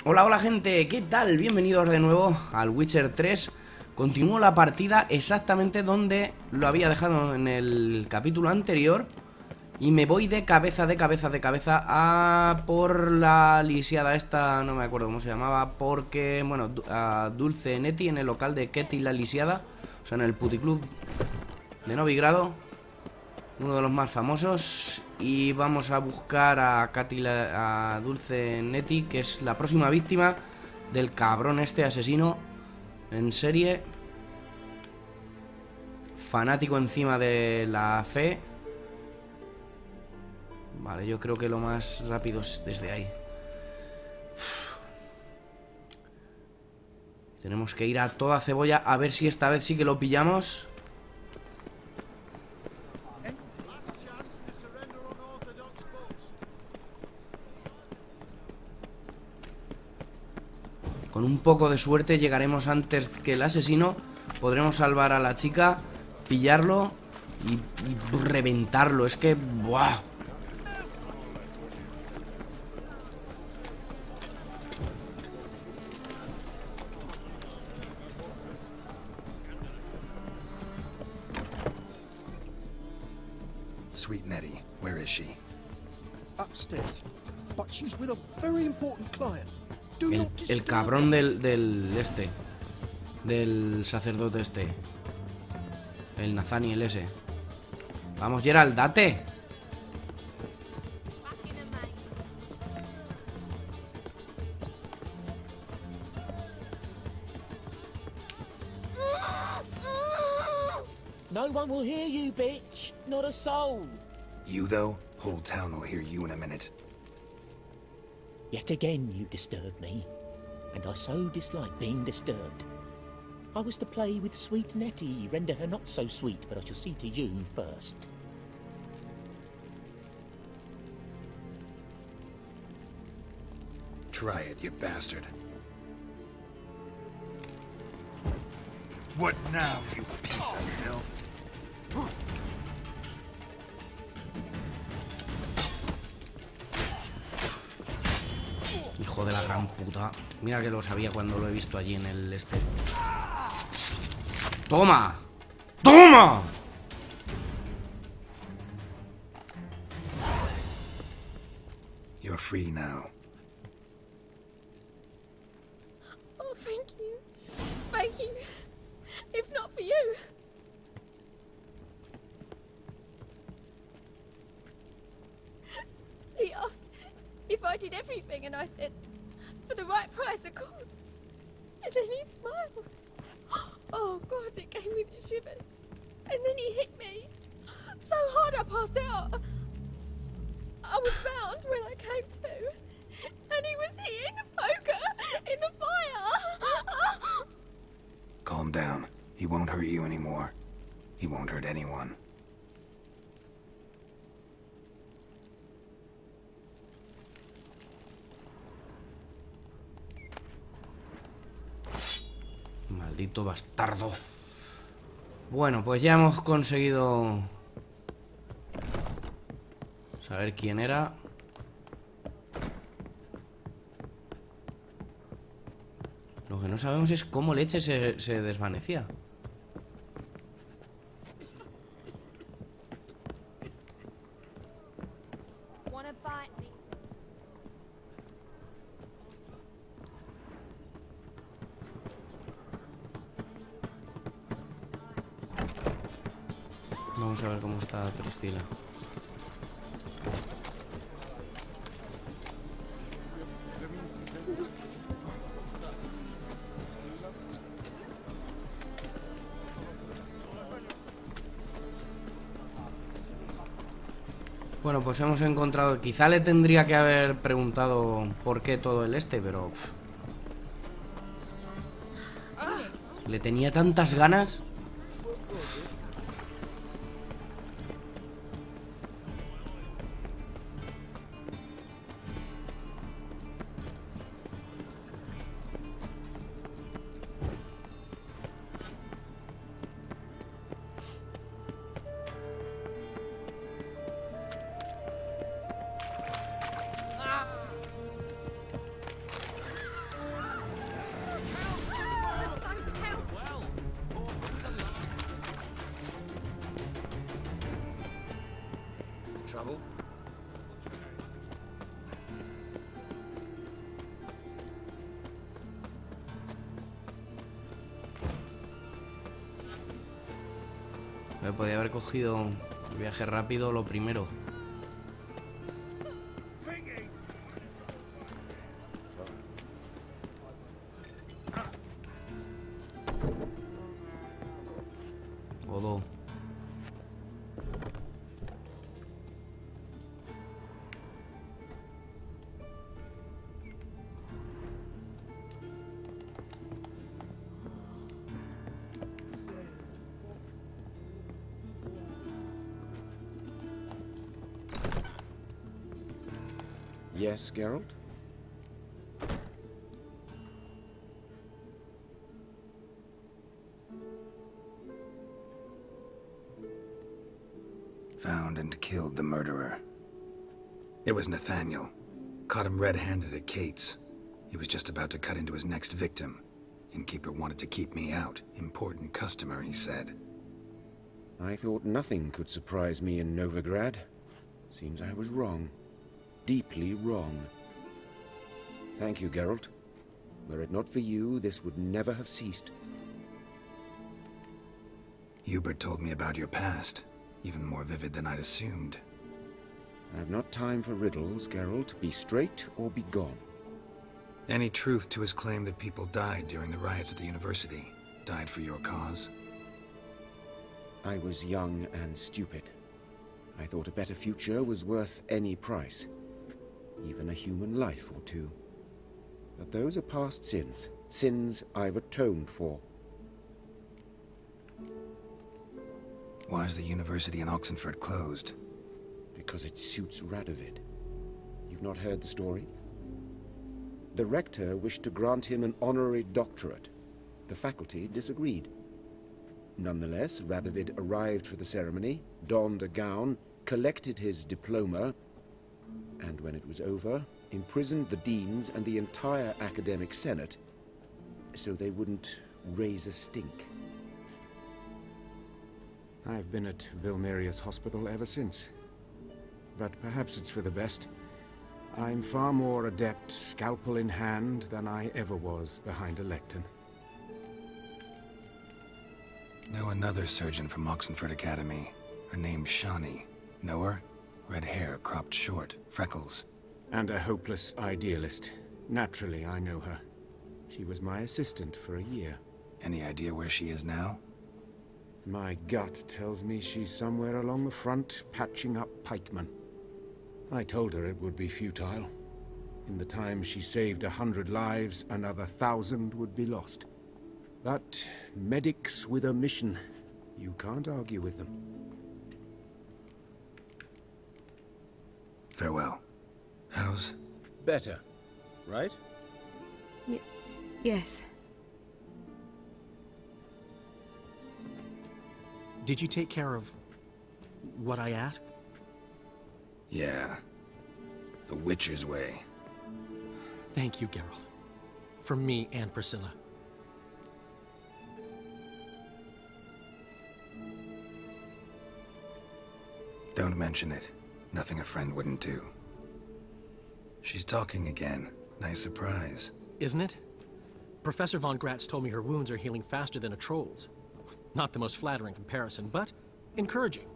Hola, hola gente, ¿qué tal? Bienvenidos de nuevo al Witcher 3. Continúo la partida exactamente donde lo había dejado en el capítulo anterior. Y me voy de cabeza a por la lisiada esta, no me acuerdo cómo se llamaba. Porque, bueno, a Dulce Neti en el local de Ketty la lisiada. O sea, en el puticlub de Novigrado, uno de los más famosos. Y vamos a buscar a Dulce Neti, que es la próxima víctima del cabrón este asesino en serie, fanático encima de la fe. Vale, yo creo que lo más rápido es desde ahí. Tenemos que ir a toda cebolla a ver si esta vez sí que lo pillamos. Con un poco de suerte llegaremos antes que el asesino. Podremos salvar a la chica, pillarlo y reventarlo. Es que... ¡buah! Sweet Nettie, where is she? Upstairs, but she's with a very important client. El cabrón del sacerdote este. El Nathaniel ese. Vamos, Geralt, date. No one will hear you, bitch. Not a soul. You, though? Whole town will hear you in a minute. Yet again you disturb me, and I so dislike being disturbed. I was to play with sweet Nettie, render her not so sweet, but I shall see to you first. Try it, you bastard. What now, you piece of filth? Hijo de la gran puta. Mira que lo sabía cuando lo he visto allí en el este. ¡Toma! ¡Toma! You're free now. Oh, thank you. Thank you. If not for you. He asked if I did everything, and I said, for the right price, of course. And then he smiled. Oh, God, it gave me the shivers. And then he hit me so hard I passed out. I was bound when I came to. And he was hitting the poker in the fire. Calm down. He won't hurt you anymore. He won't hurt anyone. Maldito bastardo. Bueno, pues ya hemos conseguido saber quién era. Lo que no sabemos es cómo leche se desvanecía. Vamos a ver cómo está Priscila. Bueno, pues hemos encontrado... Quizá le tendría que haber preguntado por qué todo el este, pero... Le tenía tantas ganas... Me podía haber cogido el viaje rápido lo primero. Jodo. Yes, Geralt? Found and killed the murderer. It was Nathaniel. Caught him red-handed at Kate's. He was just about to cut into his next victim. Innkeeper wanted to keep me out. Important customer, he said. I thought nothing could surprise me in Novigrad. Seems I was wrong. Deeply wrong. Thank you, Geralt. Were it not for you, this would never have ceased. Hubert told me about your past. Even more vivid than I'd assumed. I've not time for riddles, Geralt. Be straight or be gone. Any truth to his claim that people died during the riots at the university? Died for your cause? I was young and stupid. I thought a better future was worth any price. Even a human life or two. But those are past sins. Sins I've atoned for. Why is the university in Oxenford closed? Because it suits Radovid. You've not heard the story? The rector wished to grant him an honorary doctorate. The faculty disagreed. Nonetheless, Radovid arrived for the ceremony, donned a gown, collected his diploma, and when it was over, imprisoned the deans and the entire academic senate so they wouldn't raise a stink. I've been at Vilmerius Hospital ever since. But perhaps it's for the best. I'm far more adept, scalpel in hand, than I ever was behind a lectern. Know another surgeon from Oxenford Academy. Her name's Shani. Know her? Red hair, cropped short, freckles. And a hopeless idealist. Naturally, I know her. She was my assistant for a year. Any idea where she is now? My gut tells me she's somewhere along the front, patching up pikemen. I told her it would be futile. In the time she saved 100 lives, another 1,000 would be lost. But medics with a mission, you can't argue with them. Farewell. How's... Better, right? Yes. Did you take care of what I asked? Yeah. The Witcher's way. Thank you, Geralt. From me and Priscilla. Don't mention it. Nothing a friend wouldn't do. She's talking again. Nice surprise. Isn't it? Professor von Gratz told me her wounds are healing faster than a troll's. Not the most flattering comparison, but encouraging.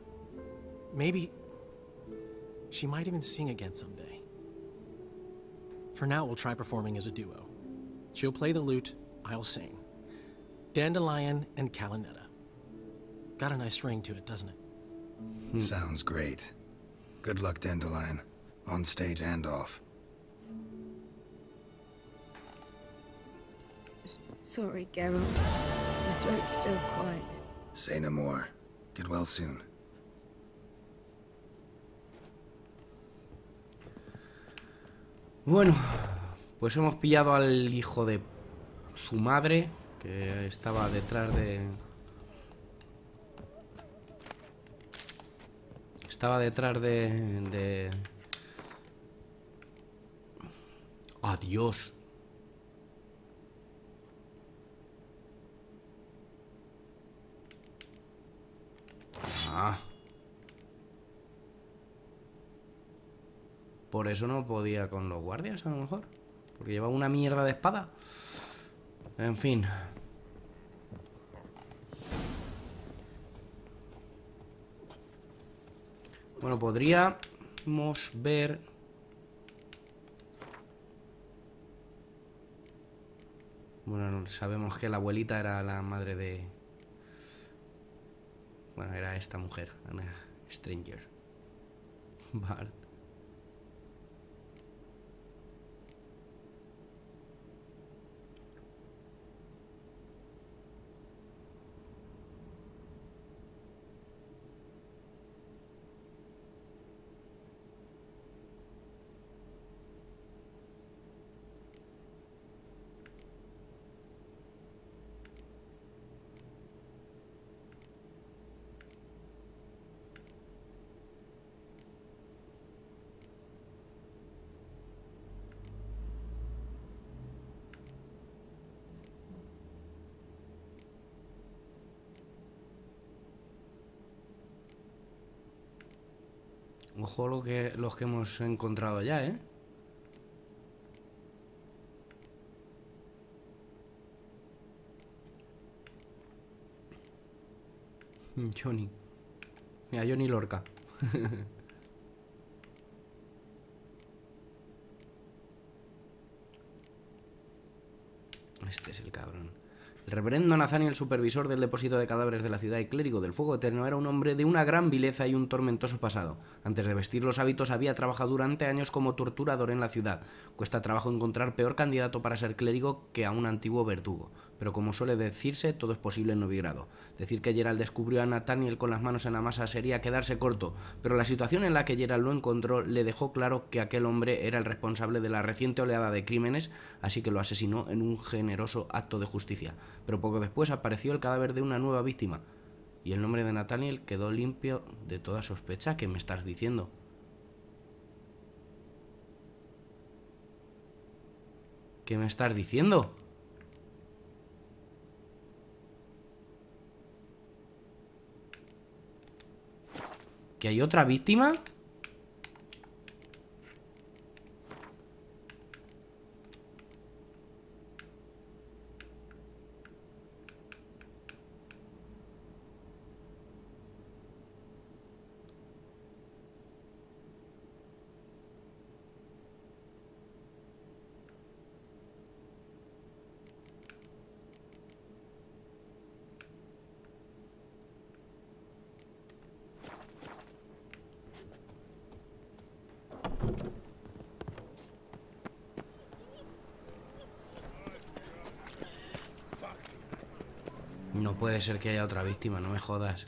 Maybe she might even sing again someday. For now, we'll try performing as a duo. She'll play the lute, I'll sing. Dandelion and Calinetta. Got a nice ring to it, doesn't it? Sounds great. Good luck, Dandelion. On stage and off. Sorry, Geralt. My throat's still quiet. Say no more. Get well soon. Bueno, pues hemos pillado al hijo de su madre, que estaba detrás de... Estaba detrás de... Adiós. Ah. Por eso no podía con los guardias, a lo mejor. Porque llevaba una mierda de espada. En fin. Bueno, podríamos ver... Bueno, sabemos que la abuelita era la madre de... Bueno, era esta mujer, Ana Stranger. Bart. Ojo los que hemos encontrado ya, ¿eh? Johnny. Mira, Johnny Lorca. Este es el cabrón. El reverendo Nathaniel, supervisor del depósito de cadáveres de la ciudad y clérigo del fuego eterno, era un hombre de una gran vileza y un tormentoso pasado. Antes de vestir los hábitos había trabajado durante años como torturador en la ciudad. Cuesta trabajo encontrar peor candidato para ser clérigo que a un antiguo verdugo. Pero como suele decirse, todo es posible en Novigrado. Decir que Geralt descubrió a Nathaniel con las manos en la masa sería quedarse corto, pero la situación en la que Geralt lo encontró le dejó claro que aquel hombre era el responsable de la reciente oleada de crímenes, así que lo asesinó en un generoso acto de justicia. Pero poco después apareció el cadáver de una nueva víctima, y el nombre de Nathaniel quedó limpio de toda sospecha. ¿Qué me estás diciendo? ¿Qué me estás diciendo? ¿Que hay otra víctima? No puede ser que haya otra víctima, no me jodas.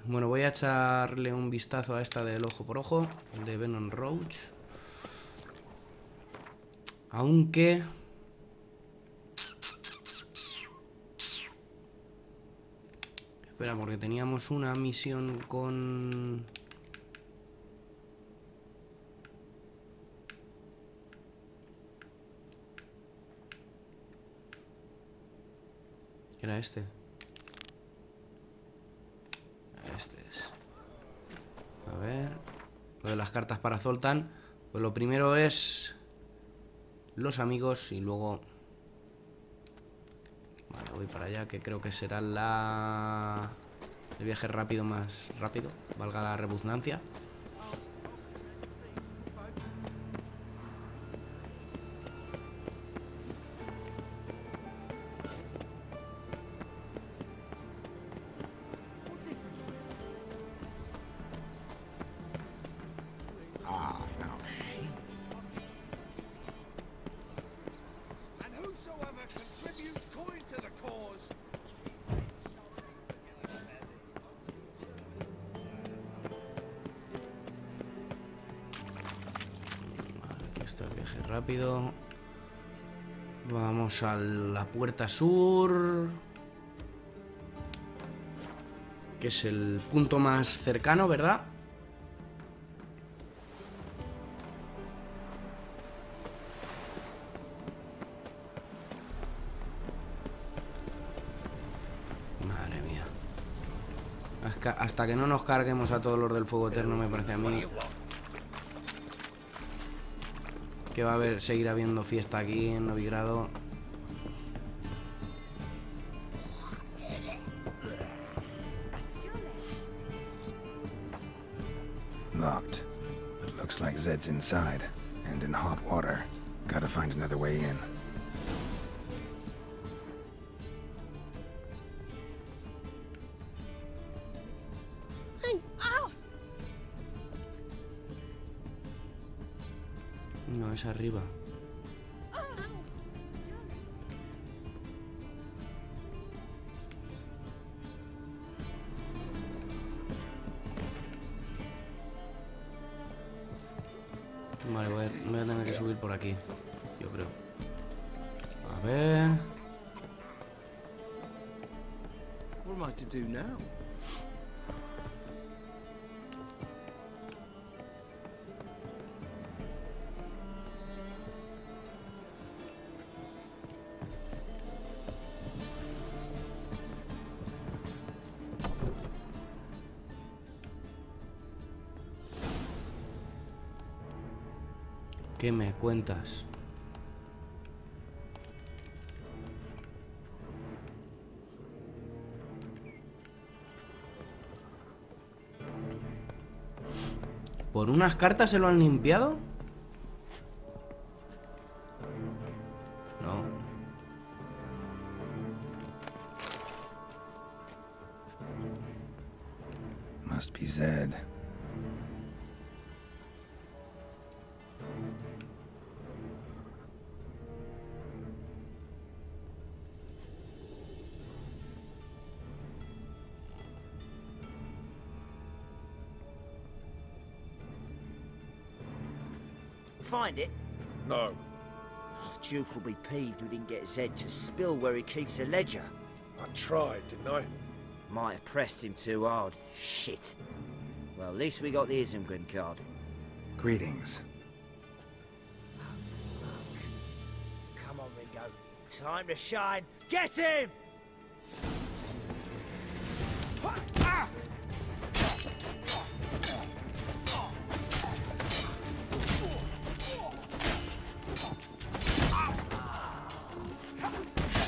Bueno, voy a echarle un vistazo a esta del ojo por ojo, de Venom Roach. Aunque... Espera, porque teníamos una misión con... Era este. Este es. A ver. Lo de las cartas para Zoltan. Pues lo primero es los amigos y luego... Vale, voy para allá, que creo que será el viaje rápido más rápido, valga la redundancia. Rápido. Vamos a la puerta sur, que es el punto más cercano, ¿verdad? Madre mía. Hasta que no nos carguemos a todos los del fuego eterno, me parece a mí que va a seguir habiendo fiesta aquí en Novigrado. Looks like Zed's inside, and in hot water. Gotta find another way in. Hey, ow! No, es arriba. Vale, voy a tener que subir por aquí, yo creo. A ver... What am I to do now? ¿Qué me cuentas? ¿Por unas cartas se lo han limpiado? No. Must be Zed. Find it? No. Oh, Duke will be peeved we didn't get Zed to spill where he keeps the ledger. I tried, didn't I? Might have pressed him too hard. Shit. Well, at least we got the Isengrin card. Greetings. Come on, Ringo. Time to shine. Get him!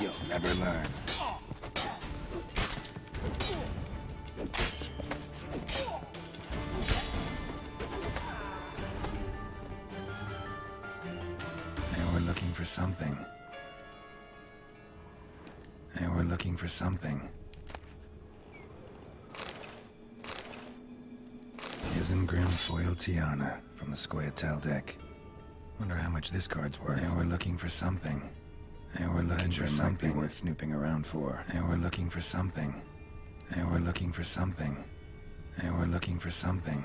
You'll never learn. And we're looking for something. And we're looking for something. Isengrim foil Tiana from the Scoia'tael deck. Wonder how much this card's worth. And we're looking for something. And we're looking for something worth snooping around for. And we're looking for something. And we're looking for something. And we're looking for something.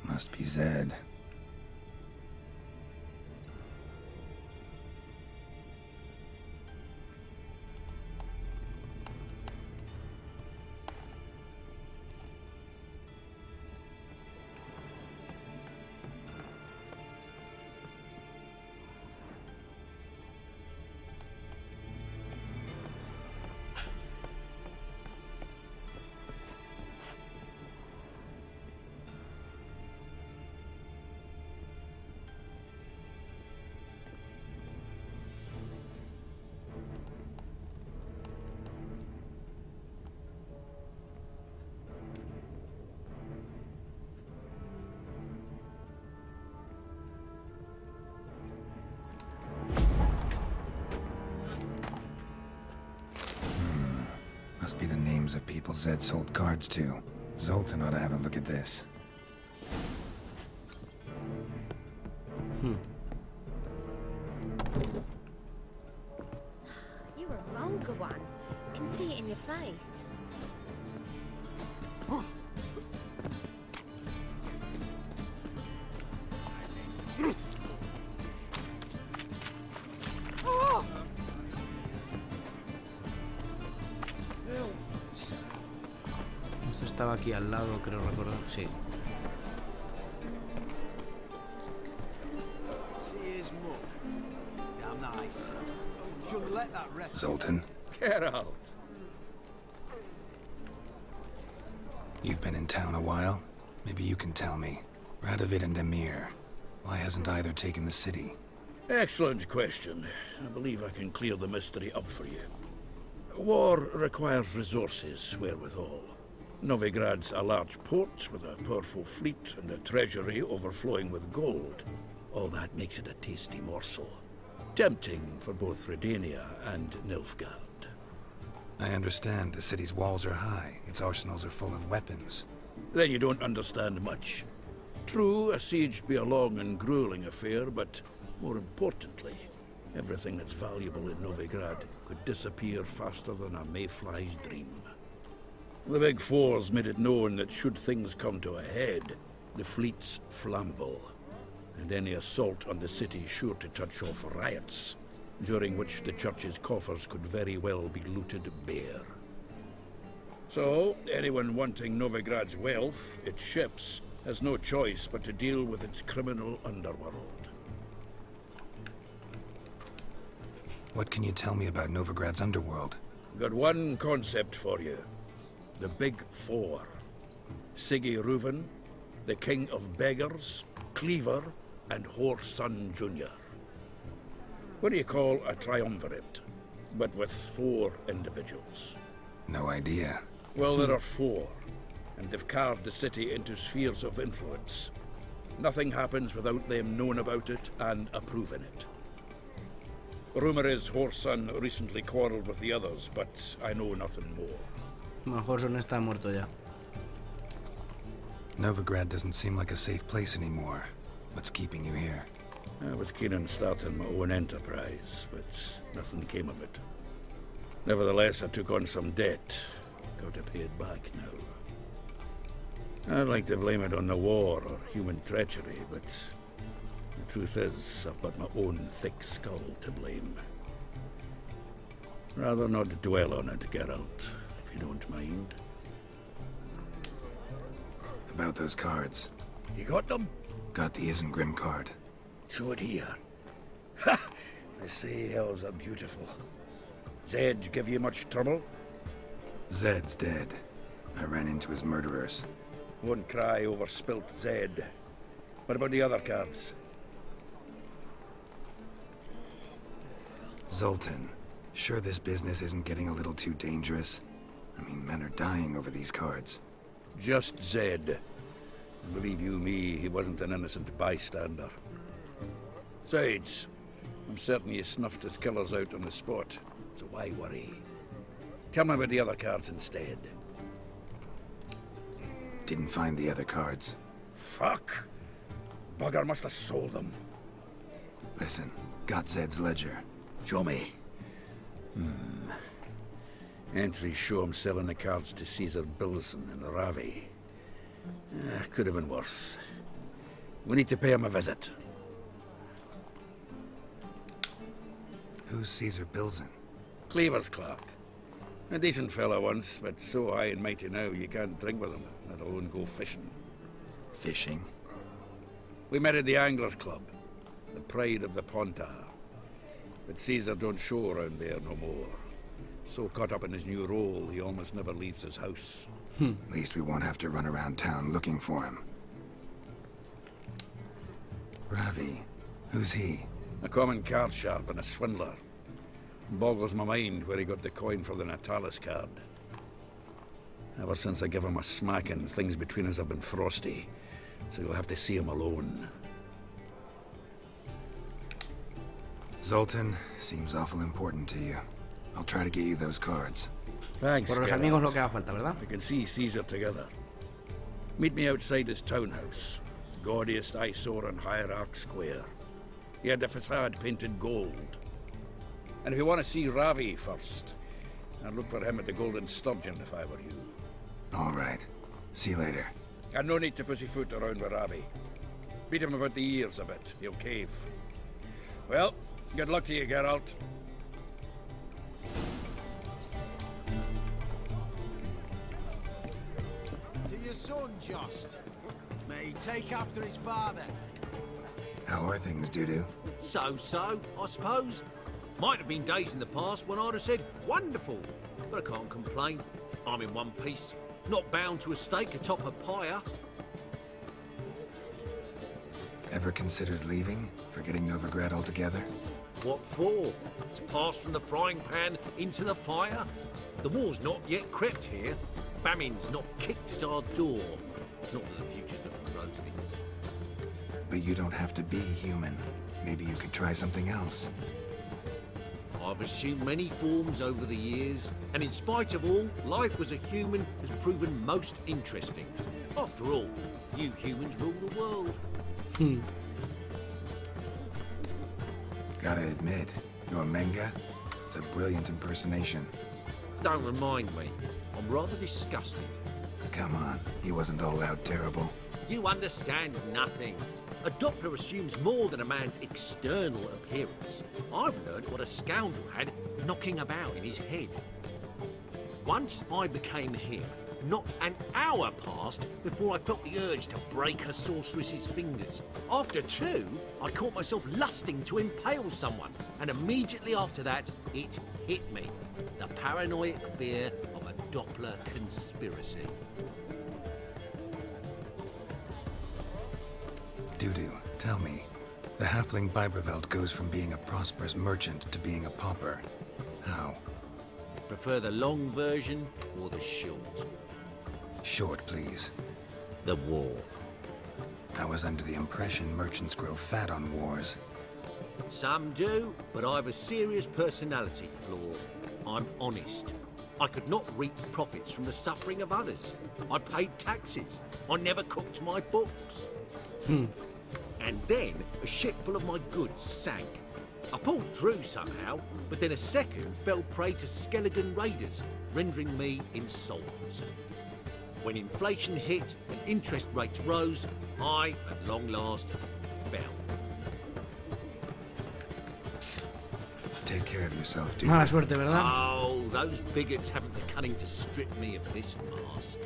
Must be Zed. Must be the names of people Zed sold cards to. Zoltan ought to have a look at this. You're a vulgar one. Can see it in your face. Esto estaba aquí al lado, creo recordar. Sí. See his muck. shouldn't let that rest. Zoltan, Geralt. you've been in town a while. Maybe you can tell me. Radovid and Emir, why hasn't either taken the city? Excellent question. I believe I can clear the mystery up for you. War requires resources wherewithal. Novigrad's a large port with a powerful fleet and a treasury overflowing with gold. All that makes it a tasty morsel. Tempting for both Redania and Nilfgaard. I understand the city's walls are high, its arsenals are full of weapons. Then you don't understand much. True, a siege be a long and grueling affair, but more importantly, everything that's valuable in Novigrad could disappear faster than a mayfly's dream. The Big Four's made it known that should things come to a head, the fleet's flammable, and any assault on the city's sure to touch off riots, during which the church's coffers could very well be looted bare. So, anyone wanting Novigrad's wealth, its ships, has no choice but to deal with its criminal underworld. What can you tell me about Novigrad's underworld? Got one concept for you. The Big Four. Siggy Reuven, the King of Beggars, Cleaver, and Whoreson Jr. What do you call a triumvirate, but with 4 individuals? No idea. Well, there are 4, and they've carved the city into spheres of influence. Nothing happens without them knowing about it and approving it. Rumor is Whoreson recently quarreled with the others, but I know nothing more. Whoreson está muerto ya. Novigrad doesn't seem like a safe place anymore. What's keeping you here? I was keen on starting my own enterprise, but nothing came of it. Nevertheless, I took on some debt. Got to pay it back now. I'd like to blame it on the war or human treachery, but the truth is, I've got my own thick skull to blame. Rather not dwell on it, Geralt, if you don't mind. About those cards. You got them? Got the Isengrim card. Show it here. Ha! They say elves are beautiful. Zed give you much trouble? Zed's dead. I ran into his murderers. Won't cry over spilt Zed. What about the other cards? Zoltan, sure this business isn't getting a little too dangerous? I mean, men are dying over these cards. Just Zed. Believe you me, he wasn't an innocent bystander. Besides, I'm certain you snuffed his killers out on the spot, so why worry? Tell me about the other cards instead. Didn't find the other cards. Fuck! Bugger must have sold them. Listen, got Zed's ledger. Show me. Entries show him selling the cards to Caesar Bilson and Ravi. Could have been worse. We need to pay him a visit. Who's Caesar Bilson? Cleaver's clerk. A decent fellow once, but so high and mighty now you can't drink with him, let alone go fishing. Fishing? We met at the Anglers Club, the pride of the Pontar. But Caesar don't show around there no more. So caught up in his new role, he almost never leaves his house. At least we won't have to run around town looking for him. Ravi, who's he? A common card sharp and a swindler. Boggles my mind where he got the coin for the Natalis card. Ever since I gave him a smacking, things between us have been frosty. So you'll have to see him alone. Zoltan, seems awful important to you. I'll try to get you those cards. Thanks, Por los Geralt. amigos lo que haga falta, ¿verdad? We can see Caesar together. Meet me outside his townhouse. Gaudiest eyesore on Hierarch Square. He had the facade painted gold. And if you want to see Ravi first, I'd look for him at the Golden Sturgeon if I were you. All right. See you later. And no need to pussyfoot around with Ravi. Beat him about the ears a bit. He'll cave. Well, good luck to you, Geralt. To your son, Jost. May he take after his father. How are things, Dudu? So-so, I suppose. Might have been days in the past when I'd have said, wonderful, but I can't complain. I'm in one piece, not bound to a stake atop a pyre. Ever considered leaving? Forgetting Novigrad altogether? What for? To pass from the frying pan into the fire? The war's not yet crept here. Famine's not kicked at our door. Not that the future's looking rosy. But you don't have to be human. Maybe you could try something else. I've assumed many forms over the years, and in spite of all, life as a human has proven most interesting. After all, you humans rule the world. Gotta admit, your manga, it's a brilliant impersonation. Don't remind me. I'm rather disgusted. Come on, he wasn't all out terrible. You understand nothing. A Doppler assumes more than a man's external appearance. I've learned what a scoundrel had knocking about in his head. Once I became him, not an hour passed before I felt the urge to break a sorceress's fingers. After two, I caught myself lusting to impale someone, and immediately after that, it hit me. The paranoid fear of a Doppler conspiracy. Dudu, tell me, the halfling Biberveld goes from being a prosperous merchant to being a pauper. How? Prefer the long version or the short? Short, please. The war. I was under the impression merchants grow fat on wars. Some do, but I have a serious personality flaw. I'm honest. I could not reap profits from the suffering of others. I paid taxes. I never cooked my books. And then a ship full of my goods sank. I pulled through somehow, but then a second fell prey to Skelligan raiders, rendering me insolvent. When inflation hit and interest rates rose, I, at long last, fell. Take care of yourself, dude. Mala suerte, ¿verdad? Oh, those bigots haven't the cunning to strip me of this mask.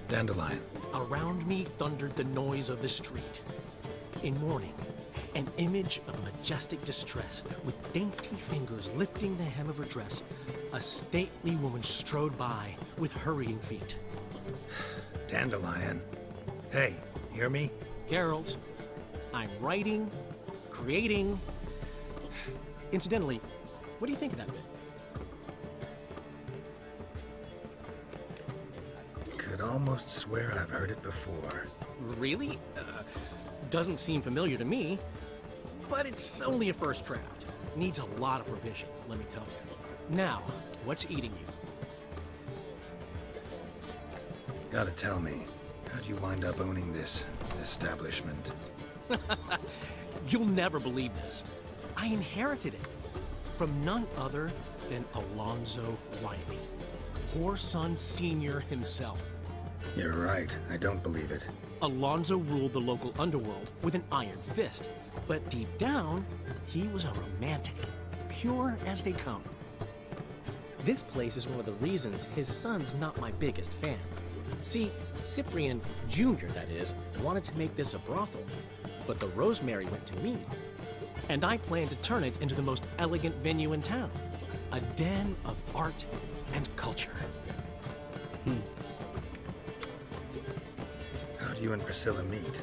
Dandelion. Around me thundered the noise of the street. In mourning, an image of majestic distress, with dainty fingers lifting the hem of her dress, a stately woman strode by with hurrying feet. Dandelion. Hey, hear me? Geralt, I'm writing, creating. Incidentally, what do you think of that bit? Could almost swear I've heard it before. Really? Doesn't seem familiar to me, but it's only a first draft. Needs a lot of revision, let me tell you. Now, what's eating you? Gotta tell me, how'd you wind up owning this establishment? You'll never believe this. I inherited it from none other than Alonzo Riley, Whoreson Sr. himself. You're right, I don't believe it. Alonzo ruled the local underworld with an iron fist, but deep down, he was a romantic, pure as they come. This place is one of the reasons his son's not my biggest fan. See, Cyprian Jr., that is, wanted to make this a brothel, but the Rosemary went to me, and I planned to turn it into the most elegant venue in town, a den of art and culture. How'd you and Priscilla meet?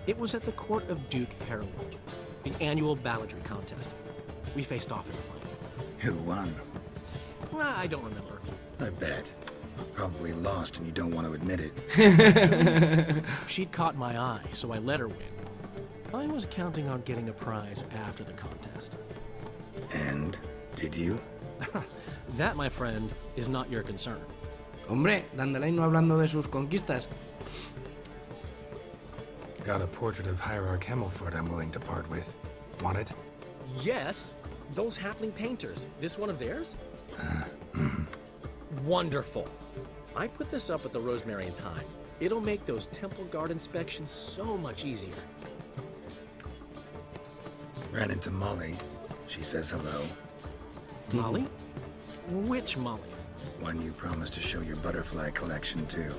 It was at the court of Duke Harold, the annual balladry contest. We faced off in a fight. Who won? Well, I don't remember. I bet. Probably lost and you don't want to admit it. She'd caught my eye, so I let her win. I was counting on getting a prize after the contest. And? Did you? That, my friend, is not your concern. Hombre, Dandelion no hablando de sus conquistas. Got a portrait of Hierarch Himmelford I'm willing to part with. Want it? Yes, those halfling painters. This one of theirs? Wonderful. I put this up at the Rosemary in time. It'll make those temple guard inspections so much easier. Ran into Molly. She says hello. Molly? Which Molly? One you promised to show your butterfly collection to.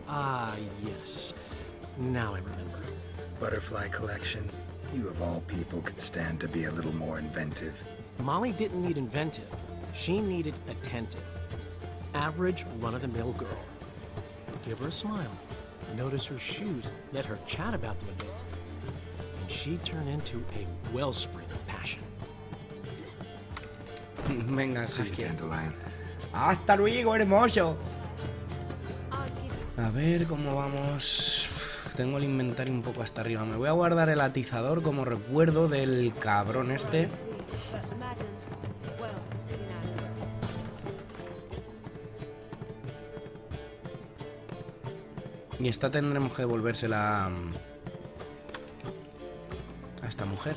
Ah, yes. Now I remember. Butterfly collection? You of all people could stand to be a little more inventive. Molly didn't need inventive. She needed attentive. Average, run-of-the-mill girl. Give her a smile. Notice her shoes. Let her chat about them a bit. And she'd turn into a wellspring of passion. Venga, See you, aquí. Dandelion. Hasta luego, hermoso. A ver cómo vamos. Tengo el inventario un poco hasta arriba. Me voy a guardar el atizador como recuerdo del cabrón este. Y esta tendremos que devolvérsela a esta mujer.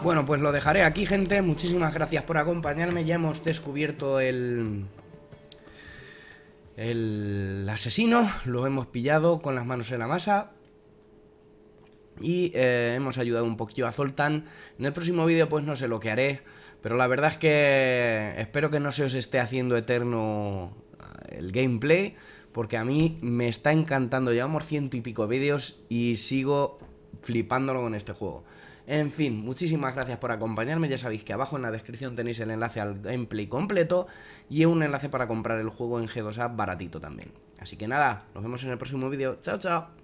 Bueno, pues lo dejaré aquí, gente. Muchísimas gracias por acompañarme. Ya hemos descubierto el asesino. Lo hemos pillado con las manos en la masa. Y hemos ayudado un poquillo a Zoltán. En el próximo vídeo pues no sé lo que haré, pero la verdad es que espero que no se os esté haciendo eterno el gameplay, porque a mí me está encantando. Llevamos 100 y pico vídeos y sigo flipándolo con este juego. En fin, muchísimas gracias por acompañarme. Ya sabéis que abajo en la descripción tenéis el enlace al gameplay completo y un enlace para comprar el juego en G2A baratito también. Así que nada, nos vemos en el próximo vídeo. Chao, chao.